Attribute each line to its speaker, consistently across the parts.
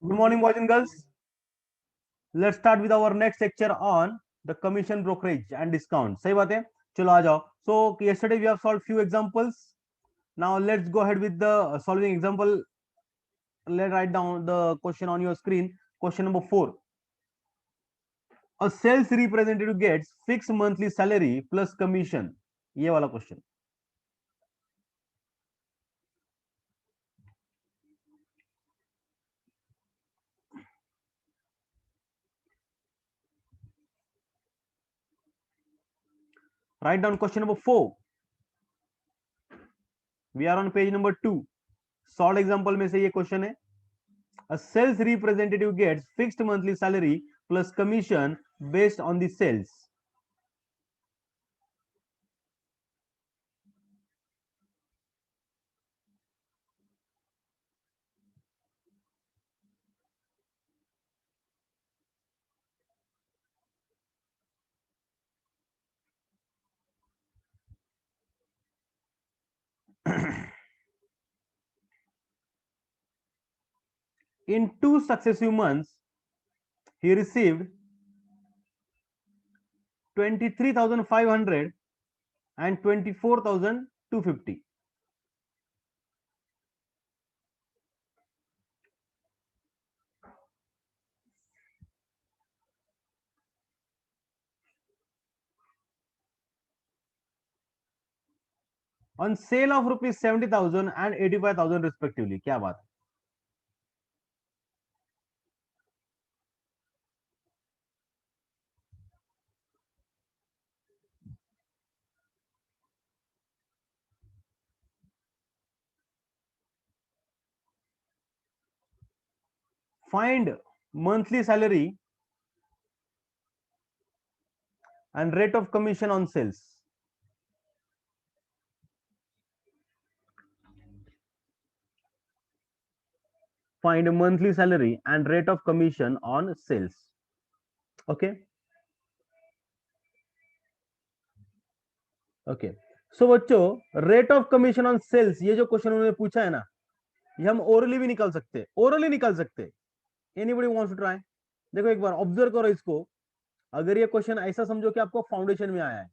Speaker 1: Good morning, boys and girls. Let's start with our next lecture on the commission brokerage and discount. सही बात है, चलो आ जाओ. So yesterday we have solved few examples. Now let's go ahead with the solving example. Let's write down the question on your screen. Question number 4. A sales representative gets fixed monthly salary plus commission. ये वाला question. Write down question number 4. We are on page number 2. Solved example में से ये question है. A sales representative gets fixed monthly salary plus commission based on the sales. In 2 successive months, he received 23,500 and 24,250. On sale of rupees 70,000 and 85,000 respectively. क्या बात है? Find monthly salary and rate of commission on sales. Find monthly salary and rate of commission on sales. Okay. Okay. So बच्चों, rate of commission on sales, ये जो question उन्होंने पूछा है ना, ये हम ओरली भी निकाल सकते, ओरली निकाल सकते. Anybody wants to try? देखो एक बार ऑब्जर्व करो इसको. अगर ये क्वेश्चन ऐसा समझो कि आपको फाउंडेशन में आया है,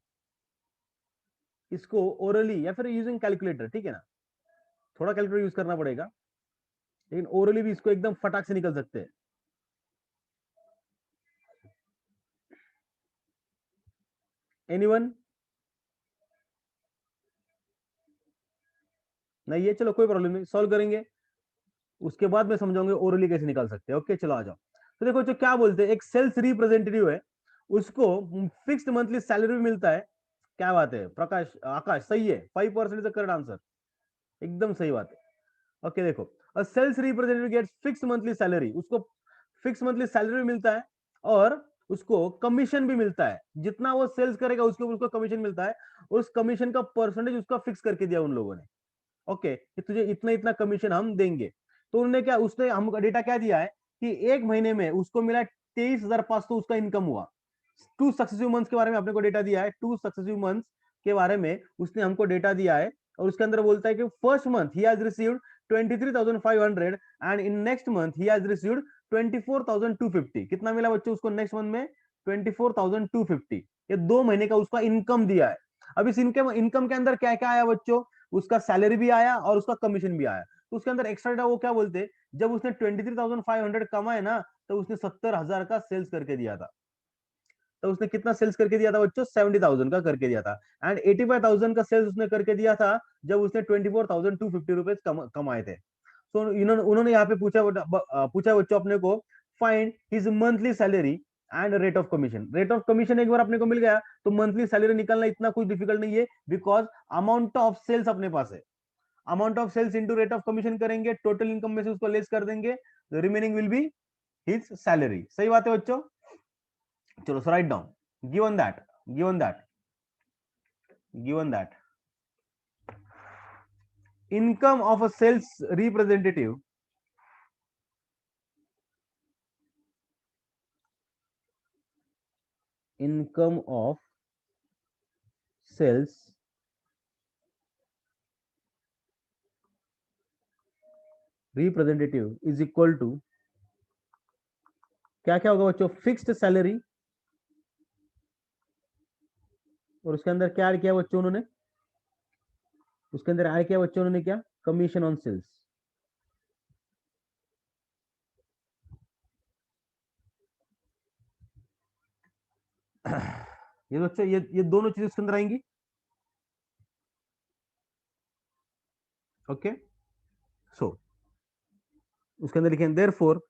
Speaker 1: इसको ओरली या फिर यूजिंग कैलकुलेटर, ठीक है ना, थोड़ा कैलकुलेटर यूज करना पड़ेगा, लेकिन ओरली भी इसको एकदम फटाक से निकल सकते हैं. एनीवन? नहीं है, चलो कोई प्रॉब्लम नहीं, सॉल्व करेंगे, उसके बाद मैं समझाऊंगे ओरली कैसे निकाल सकते हैं. ओके चलो आ जाओ. तो देखो जो क्या बोलते हैं, एक सेल्स रिप्रेजेंटेटिव है, उसको फिक्स्ड मंथली सैलरी भी मिलता है. क्या बात है प्रकाश, आकाश, सही है. 5% इज द करेक्ट आंसर, एकदम सही बात है. ओके देखो, a sales representative gets fixed monthly salary, उसको फिक्स मंथली सैलरी भी मिलता है और उसको कमीशन भी मिलता है. जितना वो सेल्स करेगा उसके ऊपर उसको कमीशन मिलता है, और उस कमीशन का परसेंटेज उसका फिक्स करके दिया उन लोगों ने. ओके कि तुझे इतना इतना कमीशन हम देंगे. तो उन्होंने क्या, उसने हमको डेटा क्या दिया है कि एक महीने में उसको मिला 23,500 उसका इनकम हुआ. 2 सक्सेसिव मंथ्स के बारे में आपने को डेटा दिया है, 2 सक्सेसिव मंथ्स के बारे में उसने हमको डेटा दिया है. और उसके अंदर बोलता है कि first month he has received 23,500 and in next month he has received 24,250. कितना मिला बच्चों उसको नेक्स्ट मंथ में? 24,250. ये 2 महीने का उसका इनकम दिया है. अब इस इनकम इनकम के अंदर क्या क्या आया बच्चों? उसका सैलरी भी आया और उसका कमीशन भी आया. तो उसके अंदर एक्स्ट्रा डेटा वो क्या बोलते, जब उसने 23,500 कमाए ना, तो उसने 70,000 का सेल्स करके दिया था. तो उसने कितना सेल्स करके दिया था बच्चों? 70,000 का करके दिया था. एंड 85,000 का सेल्स उसने करके दिया था जब उसने 24,250 रुपए कमाए थे. तो इन्होंने उन्होंने यहाँ पे पूछा बच्चों अपने को, find his monthly salary and rate of commission. Rate of commission एक बार अपने को मिल गया, तो मंथली सैलरी निकालना इतना कुछ डिफिकल्ट नहीं है, बिकॉज अमाउंट ऑफ सेल्स अपने पास है. Amount of sales into rate of commission करेंगे, टोटल इनकम में से उसको लेस कर देंगे, remaining will be his salary. सही बात है बच्चों. चलो write down, given that given that income of a sales representative income of sales representative is equal to क्या क्या होगा बच्चों, फिक्स्ड सैलरी, और उसके अंदर क्या ऐड किया बच्चों उन्होंने, उसके अंदर ऐड किया बच्चों उन्होंने क्या, कमीशन ऑन सेल्स। ये बच्चों ये दोनों चीजें उसके अंदर आएंगी। ओके, सो उसके अंदर लिखें therefore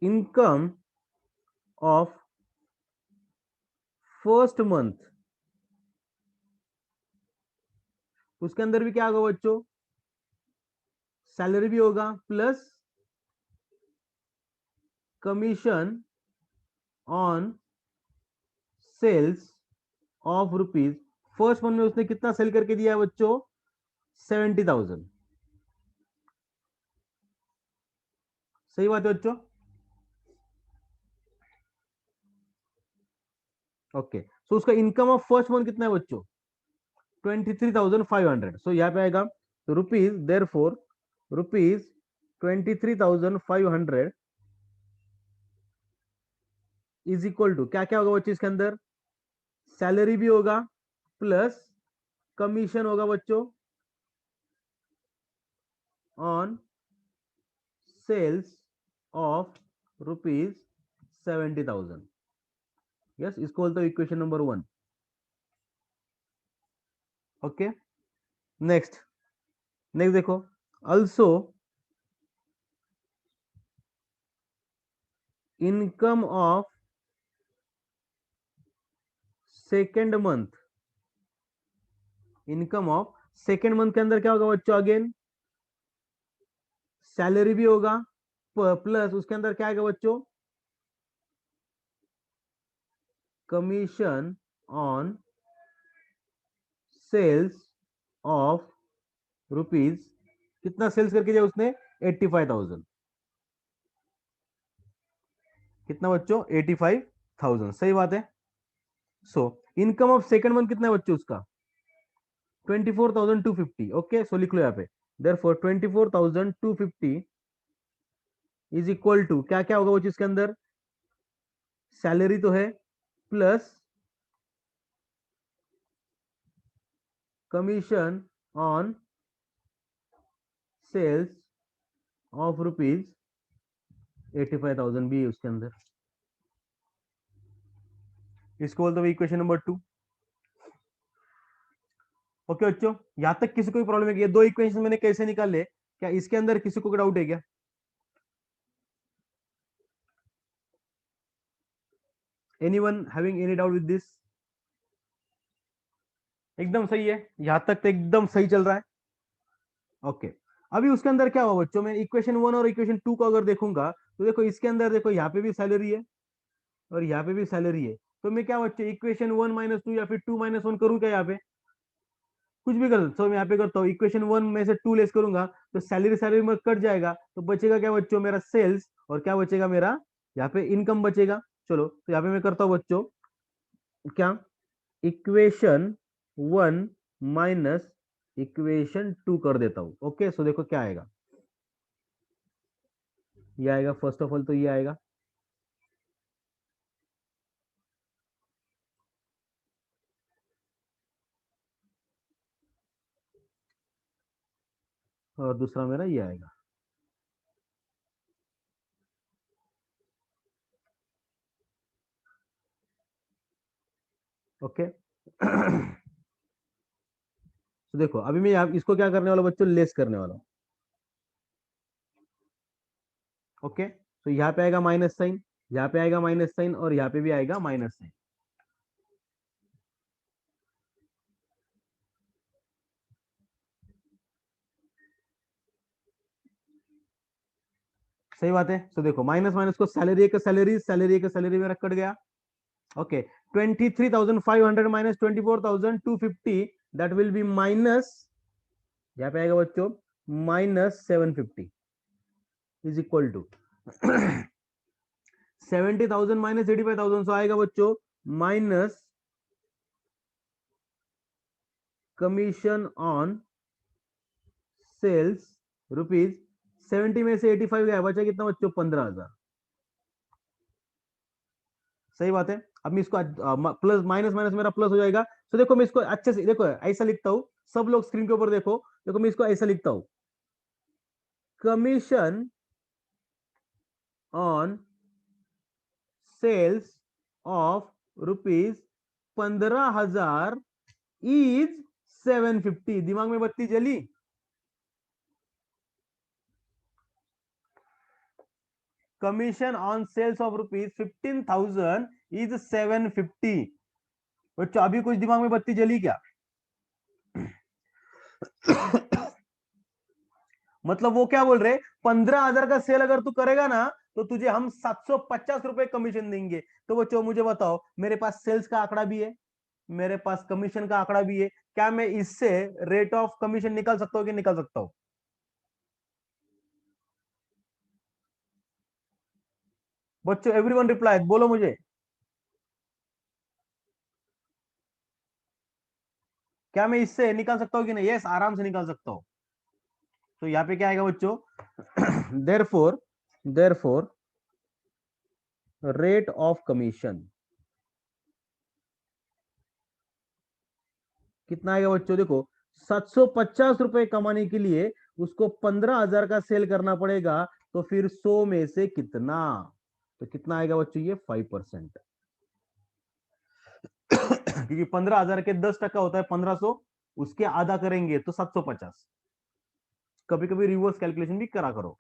Speaker 1: income of first month, उसके अंदर भी क्या होगा बच्चों, सैलरी भी होगा plus commission on sales of rupees. First month में उसने कितना सेल करके दिया है बच्चों, 70,000। सही बात है बच्चों। ओके, सो उसका इनकम ऑफ फर्स्ट मंथ कितना है बच्चों, 23,500। सो यहाँ पे आएगा तो rupees, therefore rupees 23,500 is equal to क्या क्या होगा बच्चों इसके अंदर, सैलरी भी होगा प्लस कमीशन होगा बच्चों on sales of rupees 70,000। Yes, इसको बोलते हो equation number 1। Okay, next next देखो, also income of second month, income of second month के अंदर क्या होगा बच्चों, अगेन सैलरी भी होगा प्लस उसके अंदर क्या आएगा बच्चों, commission on sales of rupees, कितना सेल्स करके दिया उसने, 85,000। कितना बच्चों, 85,000। सही बात है। So income of second month कितना है बच्चों उसका, 24,250। ओके, सो लिख लो यहाँ पे, देयरफॉर 24,250 इज इक्वल टू क्या क्या होगा बच्चों इसके अंदर, सैलरी तो है plus commission on sales of rupees 85,000 भी है उसके अंदर। इसको बोलते हैं इक्वेशन नंबर 2। ओके बच्चों, यहां तक किसी को भी प्रॉब्लम है, ये दो इक्वेशन मैंने कैसे निकाले, क्या इसके अंदर किसी को डाउट है क्या, anyone having any doubt with this. एकदम सही है, यहां तक तो एकदम सही चल रहा है। ओके, अभी उसके अंदर क्या हुआ बच्चों, मैं इक्वेशन 1 और इक्वेशन 2 को अगर देखूंगा तो देखो इसके अंदर देखो यहाँ पे भी सैलरी है और यहाँ पे भी सैलरी है, तो मैं क्या बच्चों इक्वेशन 1 - 2 या फिर 2 - 1 करूँ क्या, यहाँ पे कुछ भी कर सकता हूँ। मैं यहाँ पे करता हूँ इक्वेशन 1 में से 2 लेस करूंगा तो सैलरी सैलरी में कट जाएगा, तो बचेगा क्या बच्चों, मेरा सेल्स, और क्या बचेगा मेरा यहाँ पे इनकम बचेगा। चलो तो यहाँ पे मैं करता हूँ बच्चों क्या, इक्वेशन 1 माइनस इक्वेशन 2 कर देता हूँ। ओके, सो देखो क्या आएगा, ये आएगा, फर्स्ट ऑफ ऑल तो ये आएगा, और दूसरा मेरा ये आएगा। ओके तो देखो अभी मैं यहाँ इसको क्या करने वाला हूँ बच्चों, लेस करने वाला हूँ। ओके, तो यहाँ पे आएगा माइनस साइन, यहाँ पे आएगा माइनस साइन, और यहाँ पे भी आएगा माइनस साइन। सही बात है। तो देखो माइनस माइनस को सैलरी का सैलरी, सैलरी का सैलरी मेरा कट गया। Okay, 23,500 minus 24,250, that will be minus, यहाँ पे आएगा बच्चों -750 is equal to 70,000 minus 85,000, so आएगा बच्चों minus commission on sales rupees 70 में से 85 गया, बचा कितना बच्चों, 15,000। सही बात है। अब मैं इसको प्लस माइनस माइनस मेरा प्लस हो जाएगा। तो देखो मैं इसको अच्छे से देखो ऐसा लिखता हूं, सब लोग स्क्रीन के ऊपर देखो। देखो मैं इसको ऐसा लिखता हूं, commission on sales of ₹15,000 is 750। दिमाग में बत्ती जली? Commission on sales of ₹15,000 is 750। बच्चों अभी कुछ दिमाग में बत्ती जली क्या? मतलब वो क्या बोल रहे, 15,000 का सेल अगर तू करेगा ना तो तुझे हम 750 रुपए कमीशन देंगे। तो बच्चों मुझे बताओ, मेरे पास सेल्स का आंकड़ा भी है, मेरे पास कमीशन का आंकड़ा भी है, क्या मैं इससे रेट ऑफ कमीशन निकाल सकता हूँ कि निकाल सकता हूँ? बच्चों एवरीवन रिप्लाई, बोलो मुझे, क्या मैं इससे निकाल सकता हूँ कि नहीं? यस, आराम से निकाल सकता हूँ। तो यहाँ पे क्या आएगा बच्चों? Therefore therefore rate of commission कितना आएगा बच्चों? देखो 750 रुपए कमाने के लिए उसको 15,000 का सेल करना पड़ेगा। तो फिर 100 में से कितना, तो कितना आएगा बच्चों? ये 5%। क्योंकि 15,000 के 10% होता है 1500, उसके आधा करेंगे तो 750। कभी कभी रिवर्स कैलकुलेशन भी करा करो।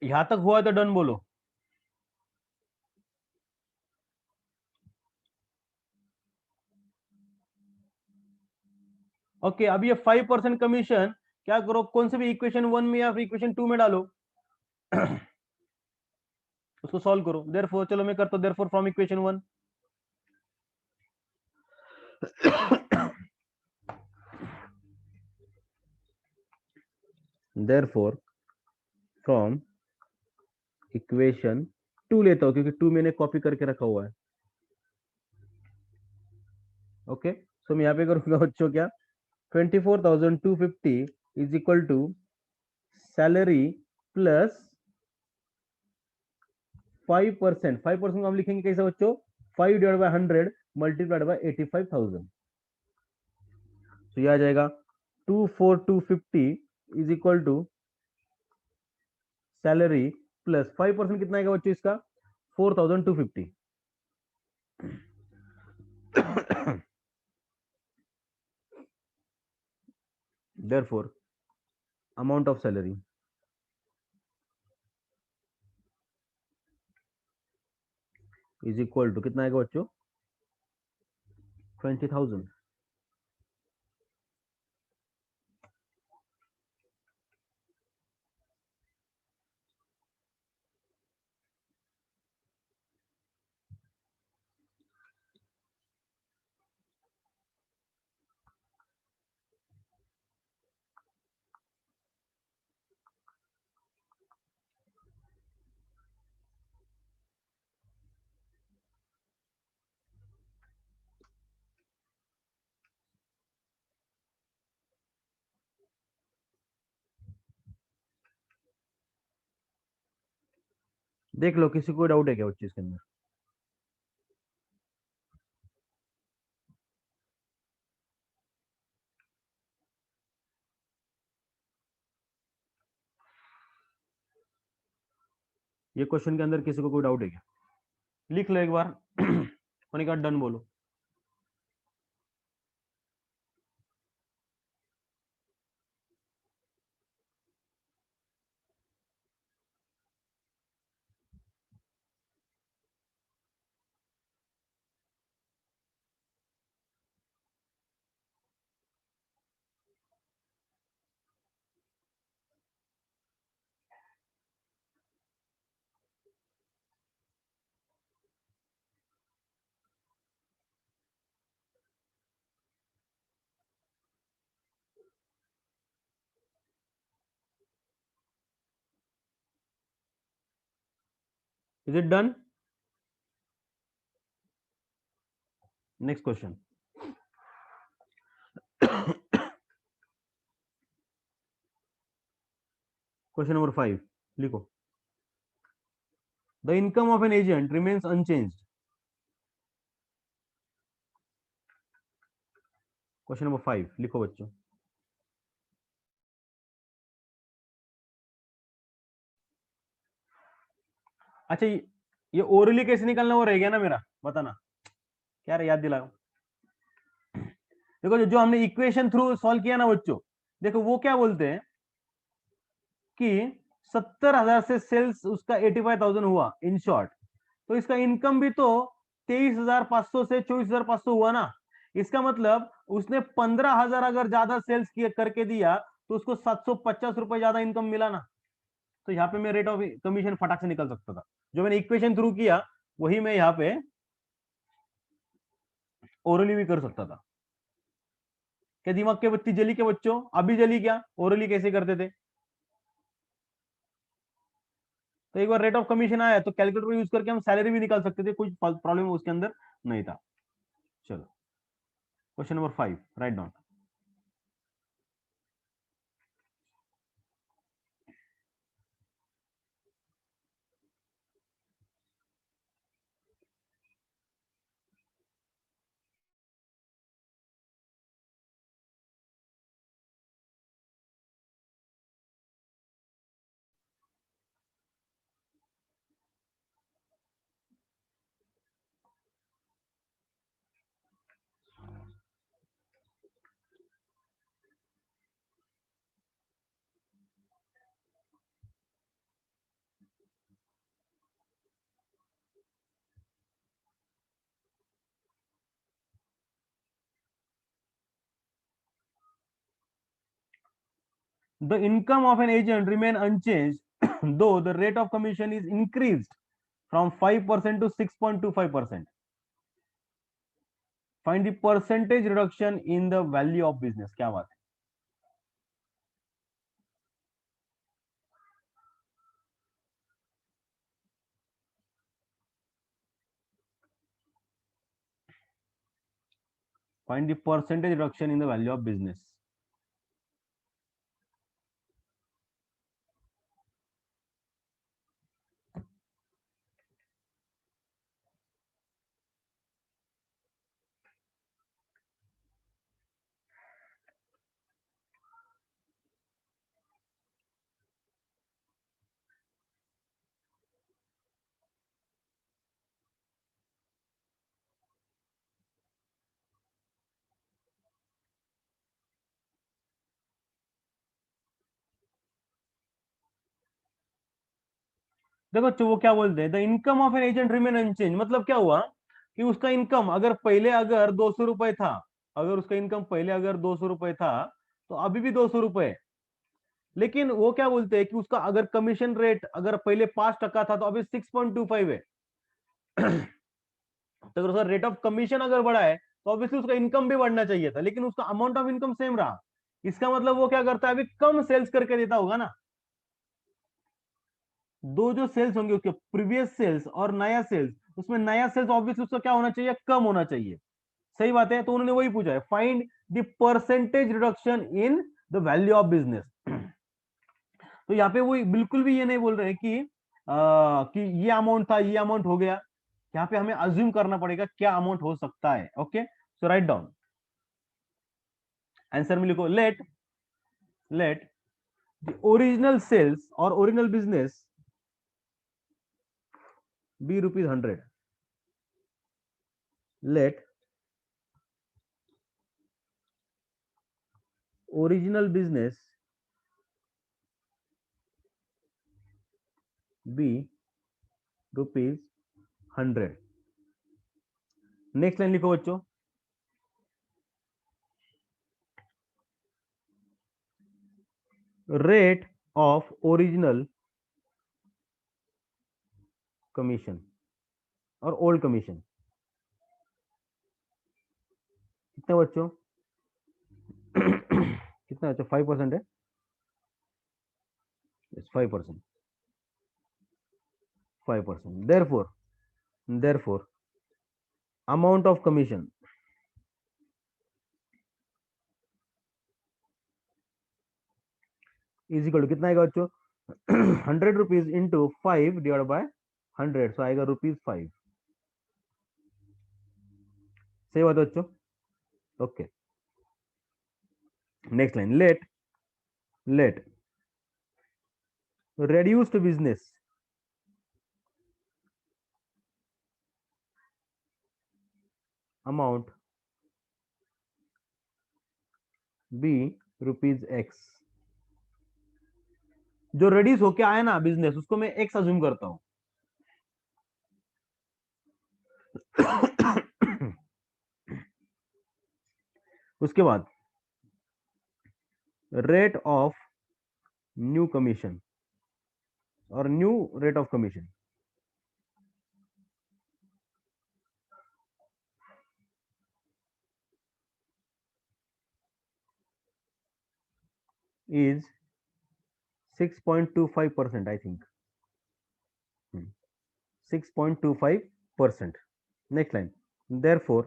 Speaker 1: यहां तक हुआ तो डन बोलो। ओके, अब ये 5% कमीशन क्या करो, कौन से भी इक्वेशन 1 में या फिर इक्वेशन 2 में डालो। उसको सॉल्व करो। देयरफॉर चलो मैं करता हूं, therefore from equation 1, therefore from equation 2 लेता हूं, क्योंकि 2 मैंने कॉपी करके रखा हुआ है। ओके, सो मैं यहाँ पे करूंगा बच्चों क्या, 24,250 is equal to salary plus 5%। 5% हम लिखेंगे कैसे बच्चों? 5/100 मल्टीप्लाइड बाय 85,000। तो यह आ जाएगा 24,250 is equal to salary plus 5%। कितना आएगा बच्चों इसका? 4,250। Therefore amount of salary is equal to कितना आएगा बच्चों? 20,000। देख लो किसी को डाउट है क्या बच्चों इसके अंदर? ये क्वेश्चन के अंदर किसी को कोई डाउट है क्या? लिख लो एक बार होने के बाद डन बोलो। Is it done? Next question question number 5 लिखो। The income of an agent remains unchanged. Question number 5 लिखो बच्चों। अच्छा ये ओरली कैसे निकालना वो रह गया ना मेरा, बताना क्या याद दिलाओ। देखो जो हमने इक्वेशन थ्रू सॉल्व किया ना बच्चों, देखो वो क्या बोलते हैं कि 70,000 से सेल्स उसका 85,000 हुआ इन शॉर्ट, तो इसका इनकम भी तो 23,500 से 24,500 हुआ ना। इसका मतलब उसने 15,000 अगर ज्यादा सेल्स किए करके दिया तो उसको 750 रुपए ज्यादा इनकम मिला ना। तो यहाँ पे मैं रेट ऑफ कमीशन फटाक से निकल सकता था, जो मैंने इक्वेशन थ्रू किया वही मैं यहाँ पे ओरली भी कर सकता था। क्या दिमाग के बत्ती जली के बच्चों? अभी जली क्या? ओरली कैसे करते थे? तो एक बार रेट ऑफ कमीशन आया तो कैलकुलेटर यूज करके हम सैलरी भी निकाल सकते थे, कुछ प्रॉब्लम उसके अंदर नहीं था। चलो question number 5 write down. The income of an agent remain unchanged though the rate of commission is increased from 5% to 6.25%. Find the percentage reduction in the value of business. क्या बात है? Find the percentage reduction in the value of business. देखो वो क्या बोलते हैं, the income of an agent remain unchanged, मतलब क्या हुआ कि उसका इनकम अगर पहले अगर 200 रुपए था, अगर उसका इनकम पहले अगर 200 रुपए था तो अभी भी 200 रुपए। लेकिन वो क्या बोलते हैं कि उसका अगर कमीशन रेट अगर पहले 5% था तो अभी 6.25 है। तो अगर उसका रेट ऑफ कमीशन अगर बढ़ा है तो ऑब्वियसली उसका इनकम भी बढ़ना चाहिए था, लेकिन उसका अमाउंट ऑफ इनकम सेम रहा। इसका मतलब वो क्या करता है, अभी कम सेल्स करके देता होगा ना। दो जो सेल्स होंगे उसके प्रीवियस सेल्स और नया सेल्स, उसमें नया सेल्स ऑब्वियसली उसका क्या होना चाहिए, कम होना चाहिए। सही बात है, तो उन्होंने वही पूछा है, find the percentage reduction in the value of business. तो यहाँ पे वो बिल्कुल भी ये नहीं बोल रहे कि कि ये अमाउंट था ये अमाउंट हो गया। यहाँ पे हमें अज्यूम करना पड़ेगा क्या अमाउंट हो सकता है। Okay so write down answer में लिखो, लेट द ओरिजिनल सेल्स और original business be rupees 100. Let original business be rupees 100. Next line लिखो बच्चों. रेट ऑफ ओरिजिनल कमीशन और ओल्ड कमीशन कितने बच्चों? कितना बच्चों? 5% है. 5%. 5%. Therefore amount of commission is equal to कितना आएगा बच्चों? 100 rupees into 5 divide by 100, so आएगा ₹5. सही बात है बच्चों. Okay. Next line. Let reduced business amount be ₹X. जो रेड्यूस होके आया ना बिजनेस, उसको मैं एक्स अज्यूम करता हूं. उसके बाद रेट ऑफ न्यू कमीशन और new rate of commission is 6.25%, I think. 6.25%. Next line. Therefore,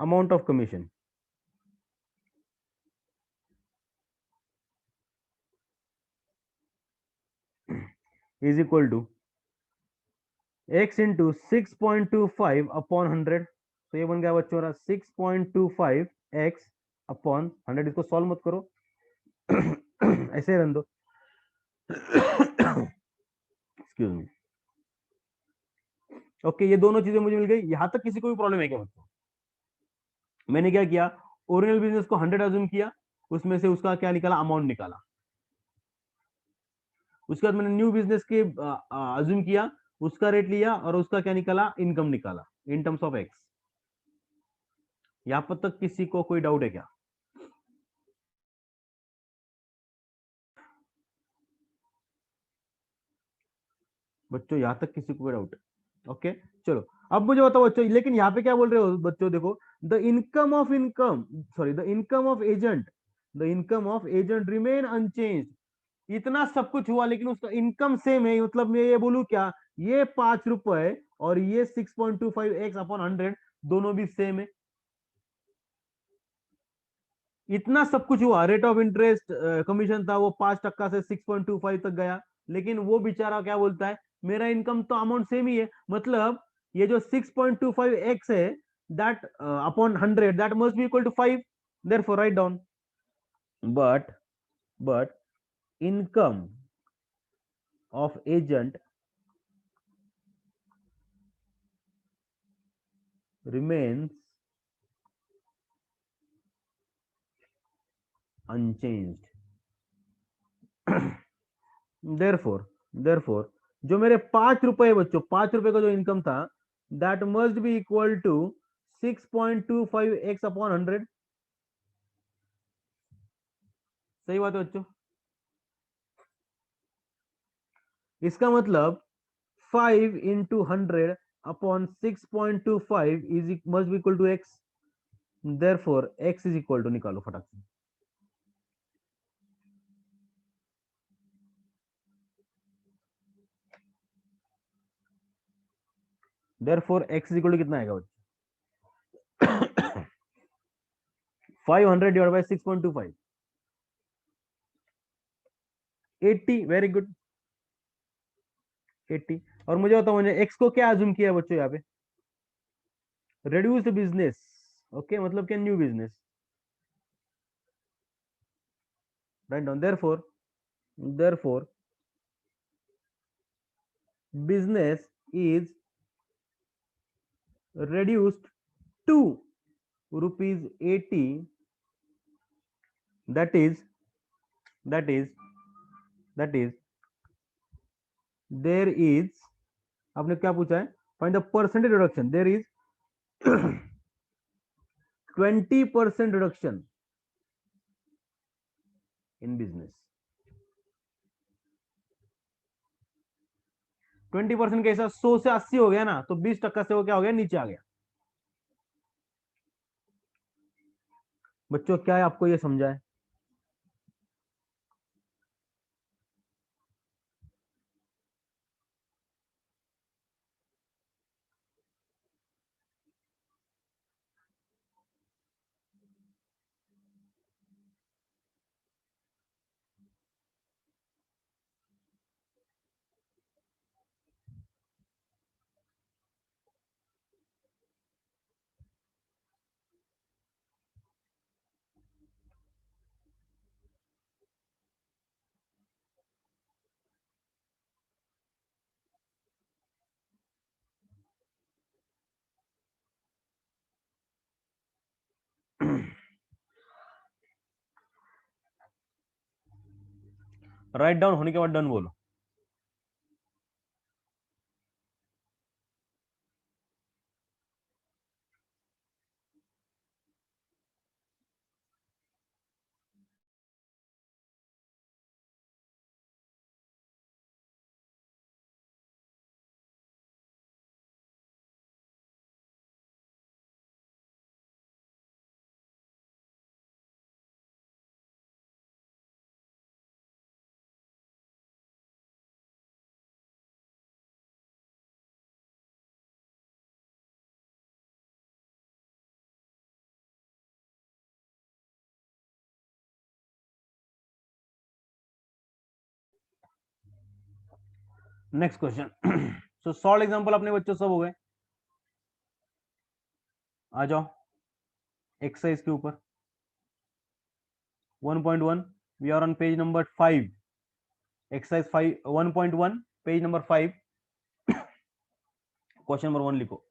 Speaker 1: amount of commission is equal to x into 6.25 upon 100. तो ये बन गया बच्चों 6.25 x अपॉन 100. इसको सॉल्व मत करो. ऐसे रहने दो. Excuse me. ओके, ये दोनों चीजें मुझे मिल गई. यहां तक किसी को भी प्रॉब्लम है क्या बच्चों? मैंने क्या किया? ओरिजिनल बिजनेस को 100 अज्यूम किया, उसमें से उसका क्या निकाला? अमाउंट निकाला. उसके बाद मैंने न्यू बिजनेस के अज्यूम किया, उसका रेट लिया और उसका क्या निकाला? इनकम निकाला इन टर्म्स ऑफ एक्स. यहां पर तक किसी को कोई डाउट है क्या? बच्चों यहां तक किसी को कोई डाउट? ओके, चलो. अब मुझे बताओ बच्चों, लेकिन यहाँ पे क्या बोल रहे हो बच्चों? देखो, the income of agent, the income of agent remain unchanged. इतना सब कुछ हुआ लेकिन उसका इनकम सेम है. मतलब मैं ये बोलूं क्या? ये ₹5 और ये 6.25 x अपॉन 100 दोनों भी सेम है. इतना सब कुछ हुआ. रेट ऑफ इंटरेस्ट कमीशन था वो 5% से 6.25 तक गया, लेकिन वो बेचारा क्या बोलता है? मेरा इनकम तो अमाउंट सेम ही है. मतलब ये जो 6.25 x है, that upon 100, that must be equal to 5. Therefore write down. But income of agent remains unchanged. therefore जो मेरे ₹5 बच्चों, ₹5 का जो इनकम था, that must be equal to 6.25 x upon 100. सही बात है बच्चों. इसका मतलब 5 into 100 upon 6.25 is must be equal to X. Therefore x is equal to, निकालो फटाक से. Therefore x is equal to कितना आएगा बच्चों? 500 डिवाइड बाय 6.25, 80. Very good, 80. और मुझे बताओ, मैंने x को क्या अज्यूम किया बच्चों यहाँ पे? reduced business. ओके, मतलब क्या? New business. Write down. Therefore business is reduced to rupees 80, that is there is, आपने क्या पूछा है, find the percentage reduction, there is 20% reduction in business. 20% कैसा, 100 से 80 हो गया ना, तो 20% से वो क्या हो गया, नीचे आ गया। बच्चों क्या है, आपको ये समझा है? राइट डाउन होने के बाद डन बोलो। Next question. सो सॉल्व एग्जांपल अपने बच्चों सब हो गए, आ जाओ एक्सरसाइज के ऊपर। 1.1 we are on page number 5, exercise 5 1.1 page number 5, question number 1 लिखो।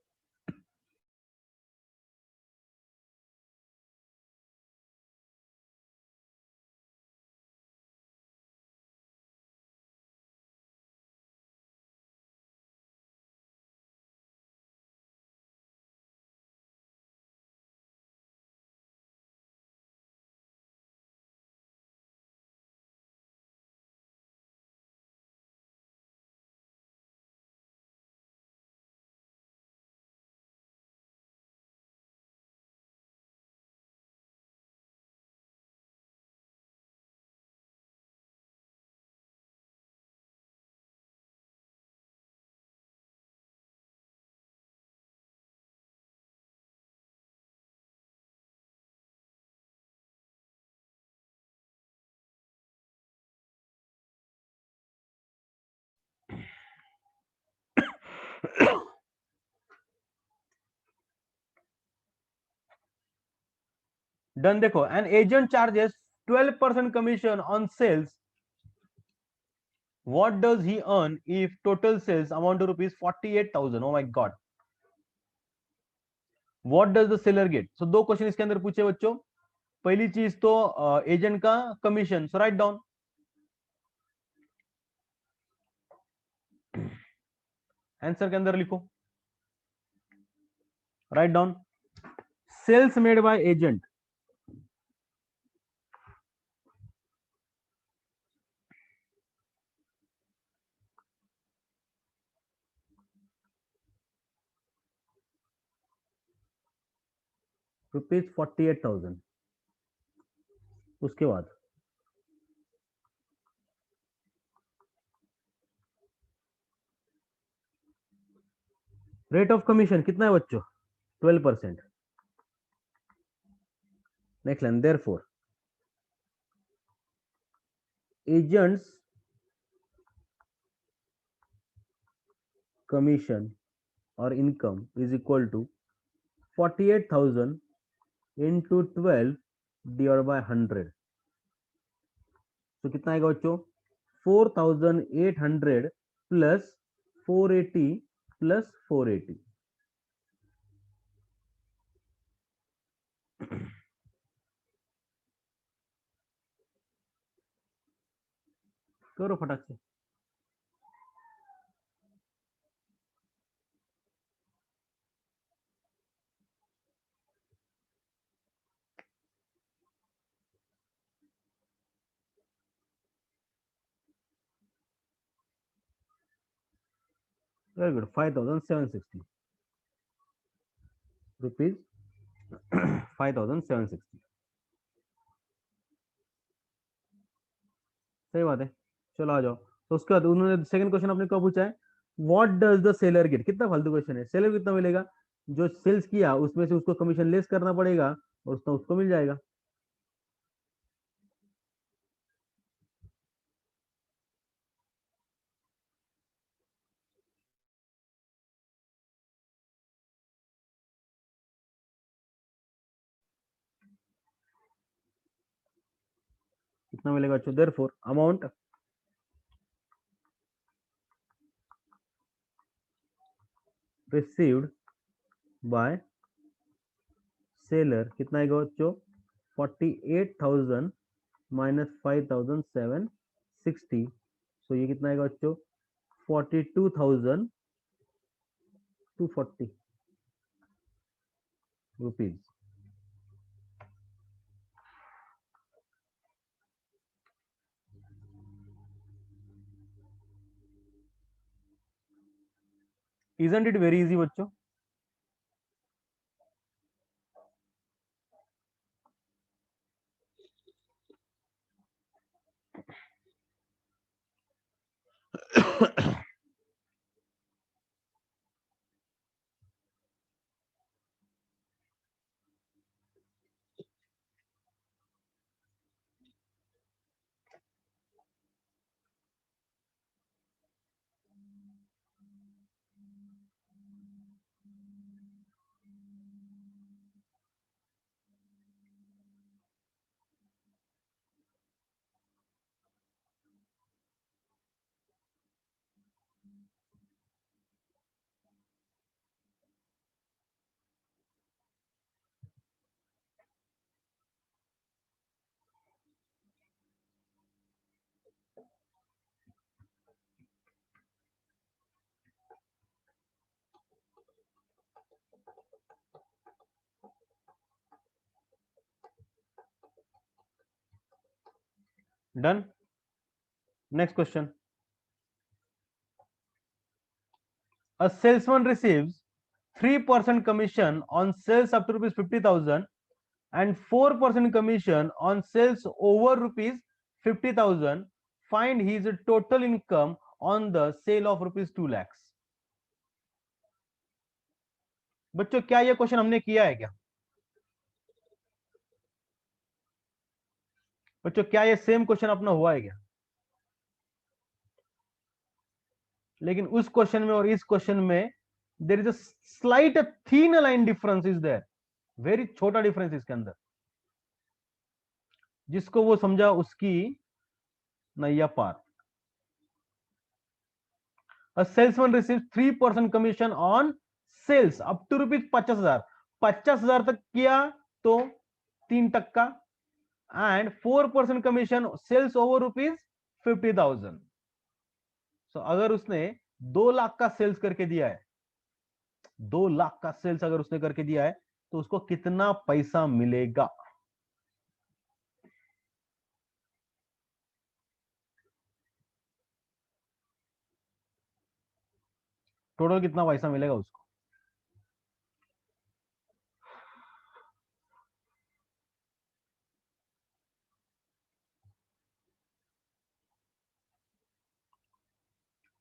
Speaker 1: डन। देखो, an agent charges 12% commission on sales, what does he earn if total sales amount to rupees 48,000? Oh my god, what does the seller get? So दो question इसके अंदर पूछे बच्चों। पहली चीज तो एजेंट का commission, so write down, answer के अंदर लिखो, write down sales made by agent, rupees 48,000। उसके बाद रेट ऑफ कमीशन कितना है बच्चों, 12%। Next line, therefore agents commission और income is equal to 48,000 into 12 divide by 100। तो कितना आएगा बच्चों, 4,800 प्लस 480 प्लस 480। करो फटाक से। Very good, 5760 rupees. 5760, सही बात है। चलो आ जाओ। तो उसके बाद उन्होंने सेकंड क्वेश्चन अपने को पूछा है, what does the seller get. कितना फालतू क्वेश्चन है, सेलर कितना मिलेगा, जो सेल्स किया उसमें से उसको कमीशन लेस करना पड़ेगा और उसका उसको मिल जाएगा। कितना मिलेगा बच्चों, therefore amount received by seller कितना आएगा बच्चों, 48,000 माइनस 5,760। सो ये कितना आएगा बच्चों, 42,240 rupees. Isn't it very easy बच्चों। Done. Next question, a salesman receives 3% commission on sales up to rupees 50,000 and 4% commission on sales over rupees 50,000. Find his total income on the sale of rupees 2 lakhs। बच्चों क्या ये question हमने किया है क्या? बच्चों क्या ये सेम क्वेश्चन अपना हुआ है क्या? लेकिन उस क्वेश्चन में और इस क्वेश्चन में there is a slight thin line difference is there, very छोटा डिफरेंस इसके अंदर। जिसको वो समझा उसकी नैया पार। A salesman receives 3% commission on sales up to rupees 50,000। 50,000 तक किया तो 3% and 4% commission sales over rupees 50,000। So अगर उसने 2 लाख का सेल्स करके दिया है, 2 लाख का सेल्स अगर उसने करके दिया है तो उसको कितना पैसा मिलेगा? टोटल कितना पैसा मिलेगा उसको?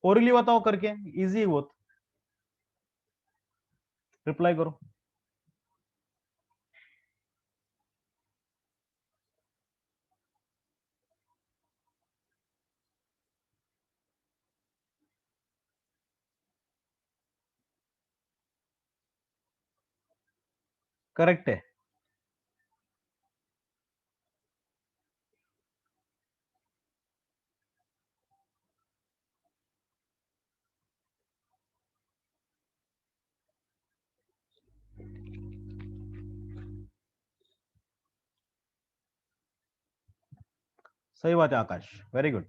Speaker 1: ओरली बताओ करके, इजी है बहुत। रिप्लाई करो। करेक्ट है। सही बात है आकाश, वेरी गुड।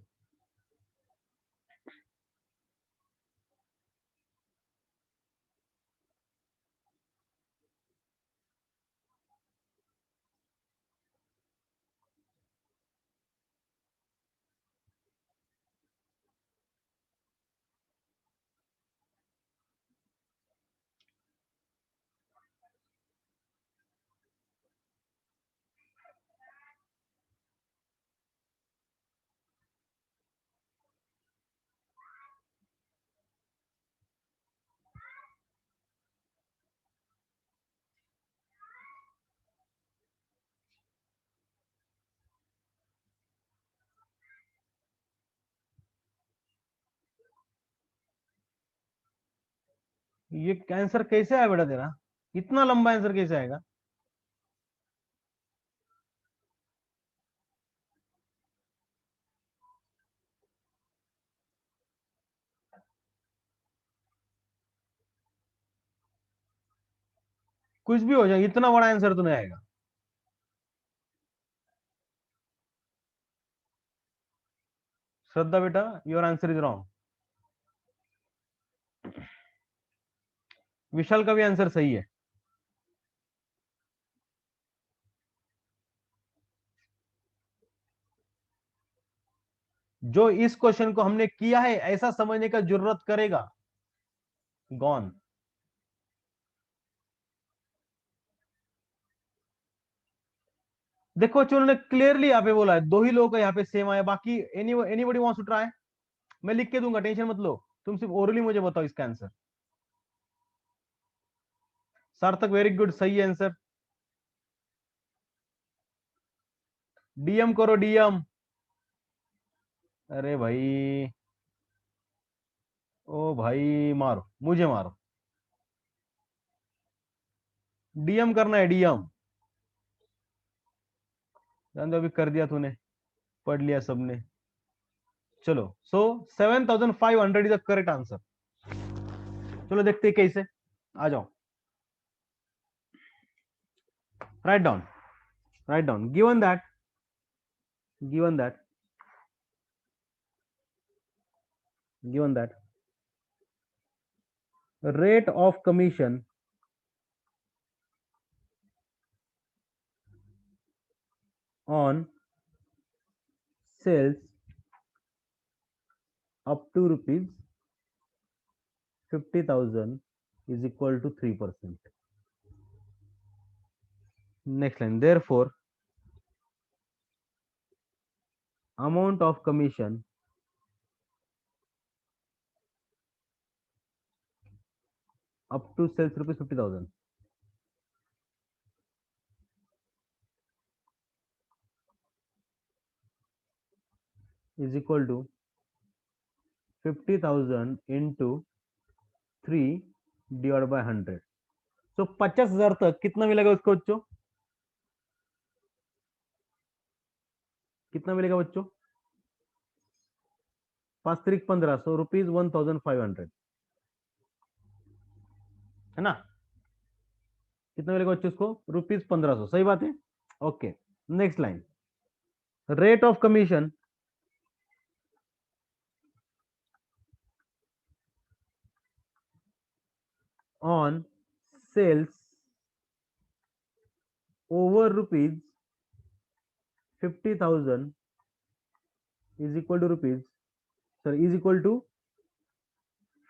Speaker 1: ये आंसर कैसे आया बेटा तेरा, इतना लंबा आंसर कैसे आएगा? कुछ भी हो जाए, इतना बड़ा आंसर तो नहीं आएगा। श्रद्धा बेटा, योर आंसर इज रॉन्ग। विशाल का भी आंसर सही है। जो इस क्वेश्चन को हमने किया है ऐसा समझने का जरूरत करेगा, गॉन। देखो बच्चों, उन्होंने क्लियरली यहाँ पे बोला है, दो ही लोग का यहाँ पे सेम आया, बाकी एनीबॉडी वांट्स टू ट्राई? मैं लिख के दूंगा, टेंशन मत लो, तुम सिर्फ ओरली मुझे बताओ इसका आंसर। सार्थक वेरी गुड, सही आंसर। डीएम करो, डीएम। अरे भाई, ओ भाई मारो, मुझे मारो। डीएम करना है, डीएम। जान दो, अभी कर दिया तूने, पढ़ लिया सबने। चलो, सो 7500 इज द करेक्ट आंसर। चलो देखते हैं कैसे। आ जाओ, write down, right down. Given that given that rate of commission on sales up to rupees 50,000 is equal to 3%. Next line, therefore amount of commission up to sales rupees 50,000 is equal to 50,000 into 3 divided by 100. So 50,000 तक कितना मिलेगा उसको बच्चों? कितना मिलेगा बच्चों? 5 3 15, so rupees 1,500 है ना? कितना मिलेगा बच्चों उसको? रुपीज 1,500, सही बात है। Okay, next line, rate of commission on sales over rupees 50,000 is equal to rupees, sorry, is equal to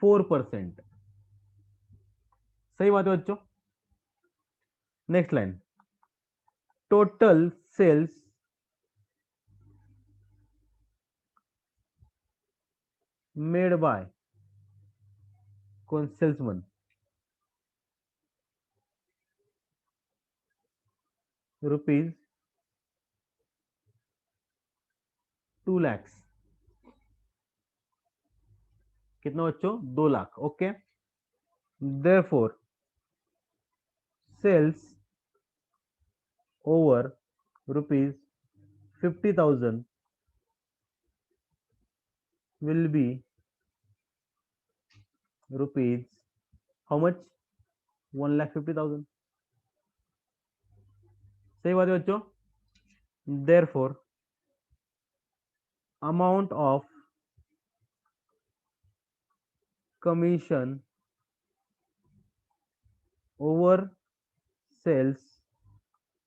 Speaker 1: 4%। सही बात है बच्चों। Next line, total sales made by कौन? Salesman, rupees 2 lakhs। कितना बच्चों? 2 lakh. Okay, therefore sales over rupees 50,000 will be rupees how much? 1,50,000। सही बात है बच्चों। Therefore amount of commission over sales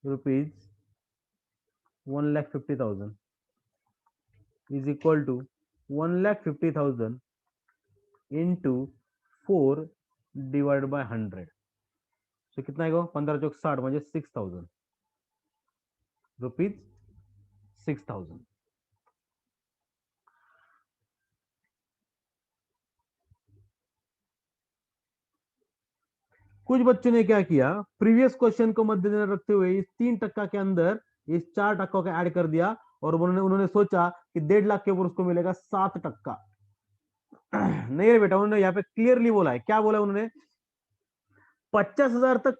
Speaker 1: rupees 1,50,000 is equal to 1,50,000 into 4 divided by 100. So कितना आएगा? 15 चौक 60 म्हणजे 6,000 रुपीज 6,000. कुछ बच्चों ने क्या किया, प्रीवियस क्वेश्चन को मद्देनजर रखते हुए इस 3% के अंदर इस 4% का ऐड कर दिया और उन्होंने सोचा कि 1.5 लाख के ऊपर उसको मिलेगा 7%. नहीं रे बेटा, उन्होंने यहाँ पे क्लियरली बोला है. क्या बोला उन्होंने? 50,000 तक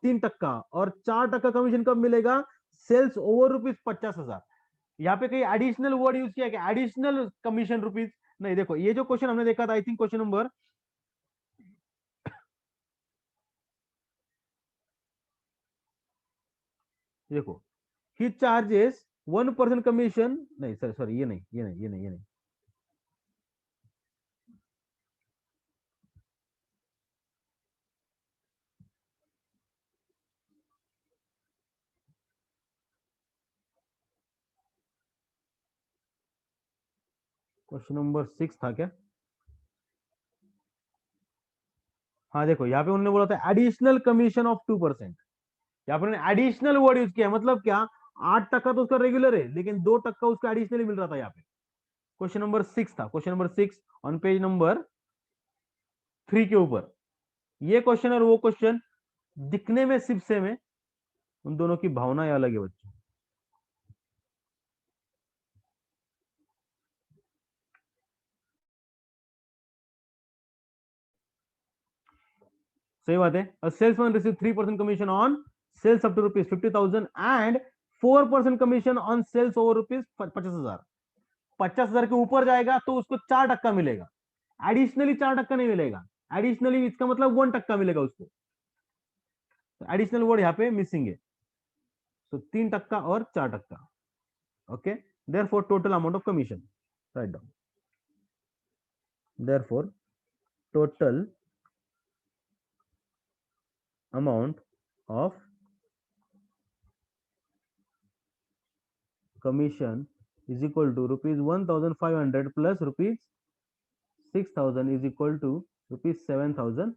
Speaker 1: 3% और 4% कमीशन कब मिलेगा? Sales over rupees 50,000. यहाँ पे कहीं एडिशनल वर्ड यूज किया क्या? एडिशनल कमीशन रुपीज नहीं. देखो ये जो क्वेश्चन हमने देखा था, आई थिंक क्वेश्चन नंबर, देखो, ही चार्जेस 1% कमीशन. नहीं सर, सॉरी, ये नहीं, ये नहीं, ये नहीं, ये नहीं. क्वेश्चन नंबर 6 था क्या? हाँ देखो, यहाँ पे उन्होंने बोला था एडिशनल कमीशन ऑफ 2%. यहाँ पर उन्होंने एडिशनल वर्ड यूज किया. मतलब क्या? 8% तो उसका रेगुलर है, लेकिन 2% उसका एडिशनली मिल रहा था यहाँ पे. क्वेश्चन नंबर 6 था, question number 6 on page number 3 के ऊपर. ये क्वेश्चन और वो क्वेश्चन दिखने में सिर्फ सेम है, उन दोनों की भावनाएं अलग है बच्चों. सही बात है. A salesman receives 3% commission on sales up to rupees 50,000 and 4% commission on sales over rupees 50,000. 50,000 के ऊपर जाएगा तो उसको 4% मिलेगा. एडिशनली 4% नहीं मिलेगा. एडिशनली इसका मतलब 1% मिलेगा उसको. एडिशनल वर्ड यहाँ पे मिसिंग है. तो 3% और 4%. Okay. Therefore total amount of commission, write down. Therefore total amount of commission is equal to rupees 1,500 plus rupees 6,000 is equal to rupees 7,500.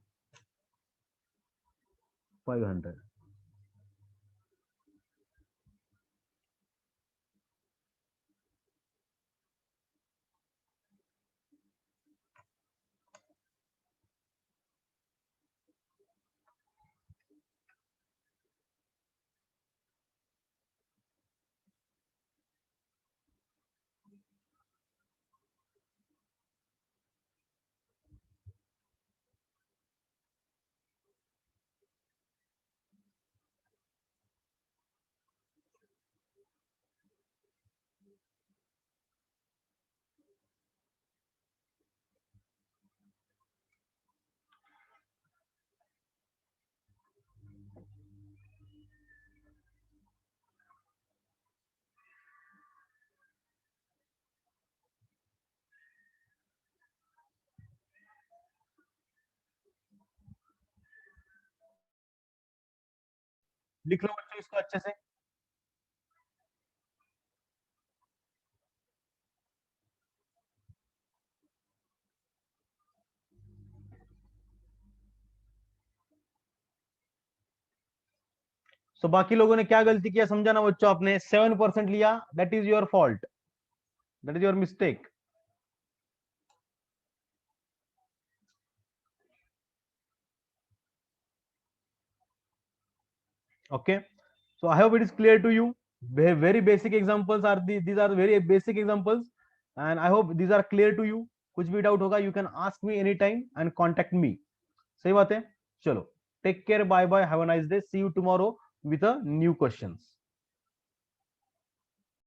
Speaker 1: लिख लो बच्चों इसको अच्छे से. तो बाकी लोगों ने क्या गलती किया समझाना बच्चों. आपने 7% लिया, that is your fault, that is your mistake. Okay, so I hope it is clear to you. Very basic examples are these are very basic examples and I hope these are clear to you. कुछ भी doubt होगा you can ask me anytime and contact me. सही बात है. चलो, take care, bye bye, have a nice day, see you tomorrow with a new questions.